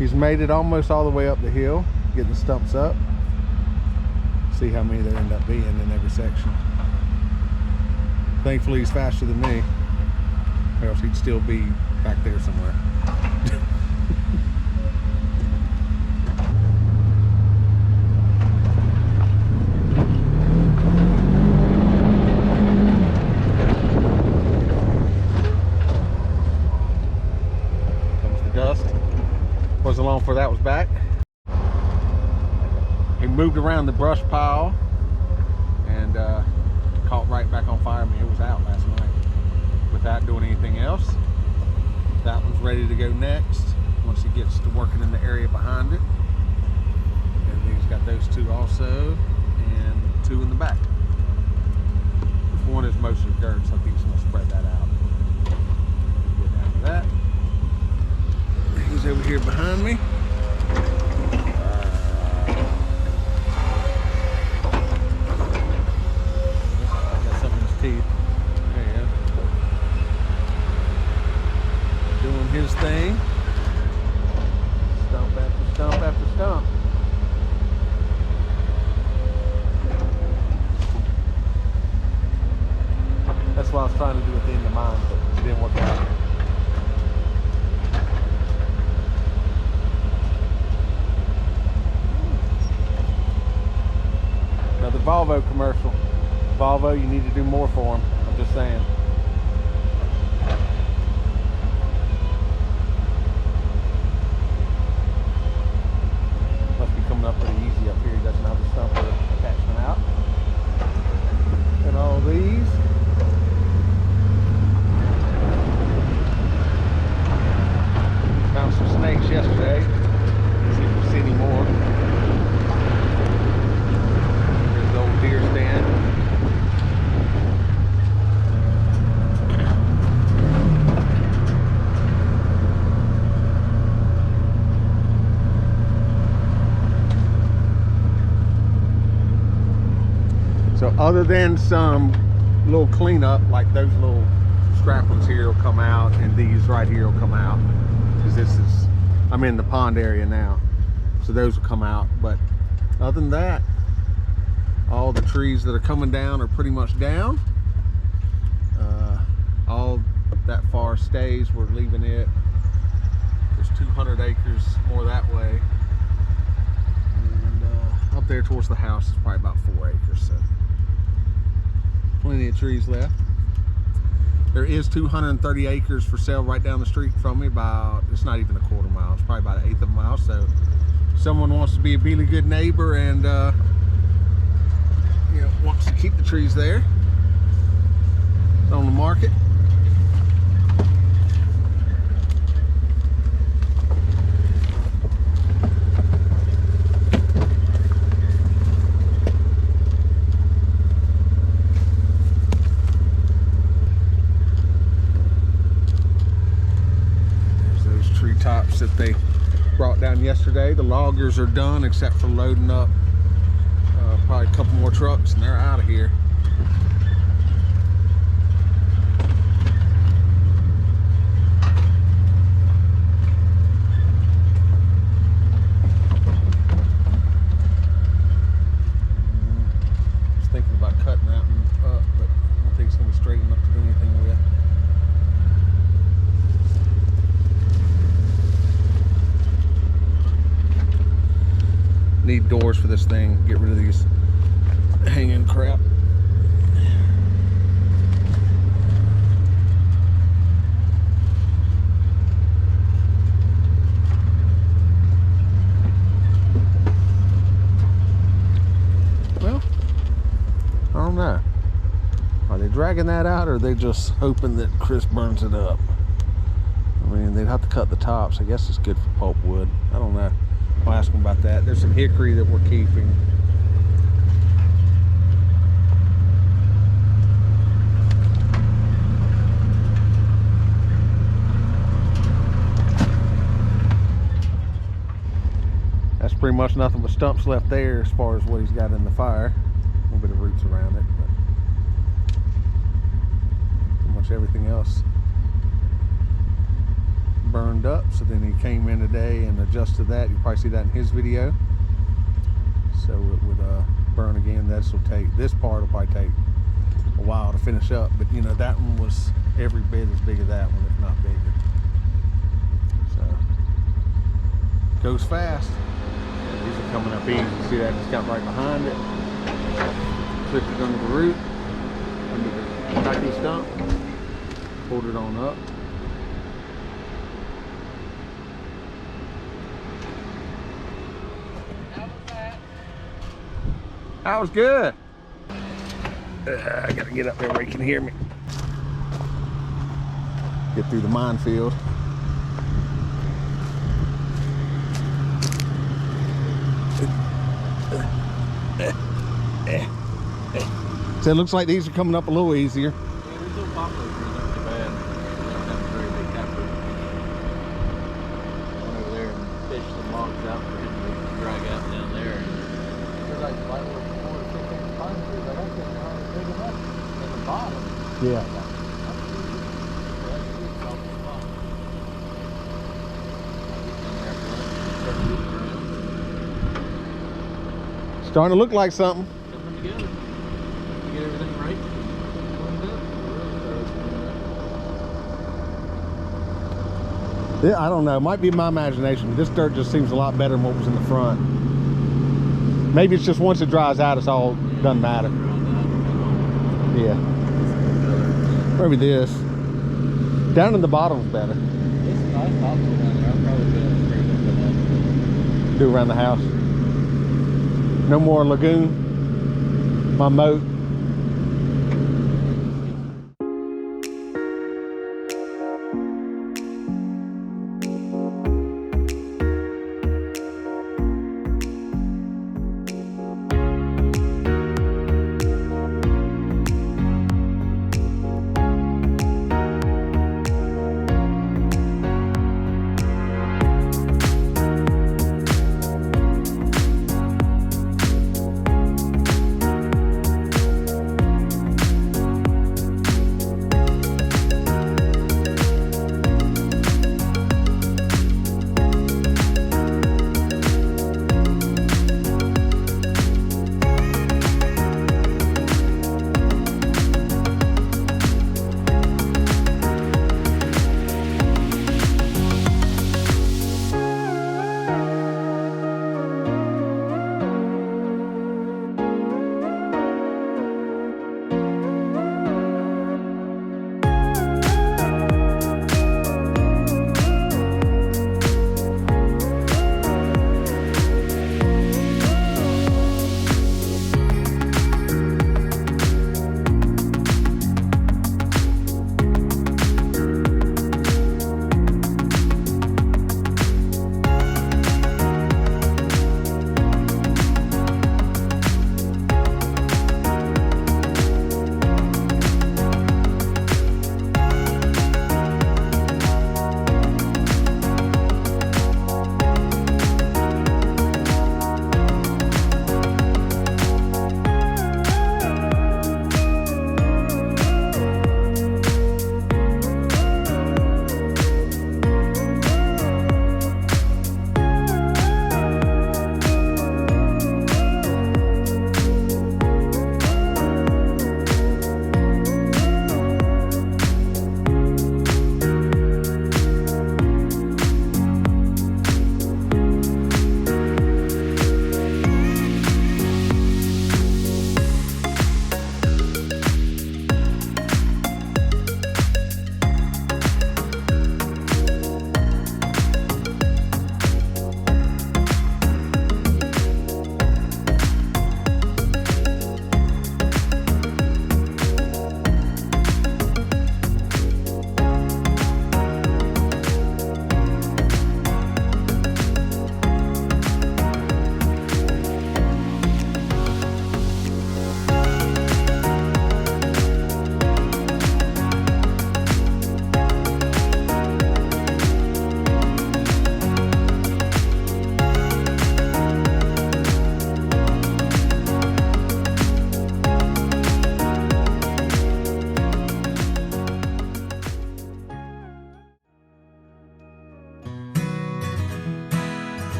He's made it almost all the way up the hill, getting the stumps up. See how many there end up being in every section. Thankfully he's faster than me, or else he'd still be back there somewhere. Comes the dust. Wasn't long before that was back. He moved around the brush pile and caught right back on fire. I mean, it was out last night without doing anything else. That one's ready to go next once he gets to working in the area behind it. And then he's got those two also, and two in the back. This one is mostly dirt, so I think he's going to spread that out. Get down to that. He's over here behind me. Teeth. There you go. Doing his thing. Stump after stump after stump. That's what I was trying to do at the end of mine, but it didn't work out. Another Volvo commercial. Volvo, you need to do more for them. I'm just saying. Must be coming up pretty easy up here. He doesn't have the stump attachment out. And all these. Found some snakes yesterday. Let's see if we see any more. There's the old deer stand. So other than some little cleanup, like those little scrap ones here will come out, and these right here will come out, because this is, I'm in the pond area now, so those will come out. But other than that, all the trees that are coming down are pretty much down. All that far stays, we're leaving it. There's 200 acres more that way, and up there towards the house is probably about 4 acres, so plenty of trees left. There is 230 acres for sale right down the street from me. About, it's not even a quarter mile, it's probably about 1/8 of a mile. So if someone wants to be a really good neighbor and you know, wants to keep the trees there, it's on the market. Tops that they brought down yesterday. The loggers are done except for loading up probably a couple more trucks, and they're out of here. I was thinking about cutting that one up, but I don't think it's going to be straight enough to do anything with. Need doors for this thing. Get rid of these hanging crap. Well, I don't know. Are they dragging that out, or are they just hoping that Chris burns it up? I mean, they'd have to cut the tops. I guess it's good for pulp wood. I don't know. I'll ask them about that. There's some hickory that we're keeping. That's pretty much nothing but stumps left there as far as what he's got in the fire. A little bit of roots around it, but pretty much everything else burned up. So then he came in today and adjusted that. You probably see that in his video. So it would burn again. This part will probably take a while to finish up, but you know, that one was every bit as big as that one, if not bigger. So goes fast. These are coming up easy. You see that? Just got right behind it. Clipped it under the root, under the tracking stump, pulled it on up. That was good. I gotta get up there where you can hear me. Get through the minefield. So it looks like these are coming up a little easier. Yeah, these little poplars are not too bad. They don't have a very big taproot. Went over there and fished some logs out for him to drag out down there. They're like 4 to 6 inch pine trees. I don't think they're big enough in the bottom. Yeah. Starting to look like something. Coming together. You get everything right. Yeah, I don't know. It might be my imagination, but this dirt just seems a lot better than what was in the front. Maybe it's just once it dries out, it's all doesn't matter. Yeah. Maybe this. Down in the bottom's better. It's nice topsoil down there. I'll probably put a screen up in that. Do around the house. No more lagoon. My moat.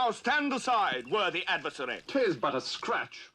Now stand aside, worthy adversary. 'Tis but a scratch.